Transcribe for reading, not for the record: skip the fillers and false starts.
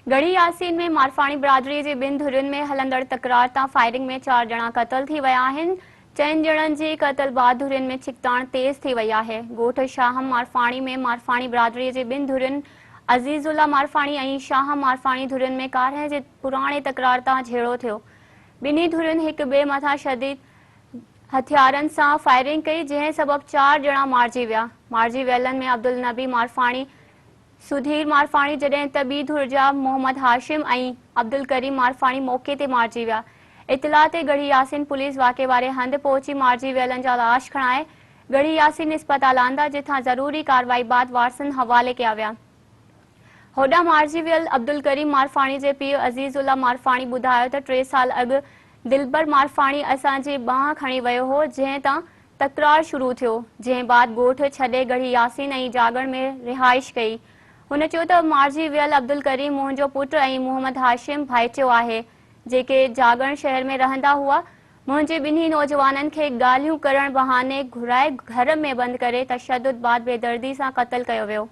गढ़ी यासीन में मारफाणी बिरादरी जे ॿिनि धुरियुनि में हलंदड़ तकरार तां फायरिंग में 4 ॼणा क़तल थी विया आहिनि। 4 ॼणनि जी क़तल बाद धुरियुनि में छिकताण तेज़ थी वई आहे। ॻोठ शाहम मारफाणी में मारफाणी बिरादरी जे ॿिनि धुरियुनि अज़ीज़ुल्ला मारफाणी ऐं शाहम मारफाणी धुरियुनि में कारह जे पुराणे तकरार तां झेड़ो थियो। ॿिन्ही धुरियुनि हिक ॿिए मथां शदीद हथियारनि सां फायरिंग कई, जंहिं सबब 4 ॼणा मारिजी विया। मारिजी वियलनि में अब्दुल नबी मारफाणी, सुधीर मारफाणी, जॾहिं त ॿी धुर जा मोहम्मद हाशिम ऐं अब्दुल करीम मारफाणी मौके ते मारिजी विया। इतला ते गढ़ी यासीन पुलिस वाक़े वारे हंधि पहुची मारिजी वियलनि जा लाश खणाए गढ़ी यासीन इस्पताल आंदा, जिथां ज़रूरी कार्रवाई बाद वारसनि हवाले कया विया। होॾां मारिजी वियल अब्दुल करीम मारफाणी जे पीउ अज़ीज़ुल्ला मारफाणी ॿुधायो त 3 साल अॻु दिलबर मारफाणी असांजी बांह खणी वियो हो, जंहिं तां तकरार शुरू थियो, जंहिं बाद ॻोठ छॾे गढ़ी यासीन ऐं जागड़ में रिहाइश कई। हुन चयो त मारिजी वियल अब्दुल करीम मुंहिंजो पुटु ऐं मोहम्मद हाशिम भाइटियो आहे, जेके जागड़ शहर में रहंदा हुआ। मुंहिंजे ॿिन्ही नौजवाननि खे ॻाल्हियूं करण बहाने घुराए घर में बंदि करे तशद्दुद बाद बेदर्दी सां क़त्ल कयो वियो।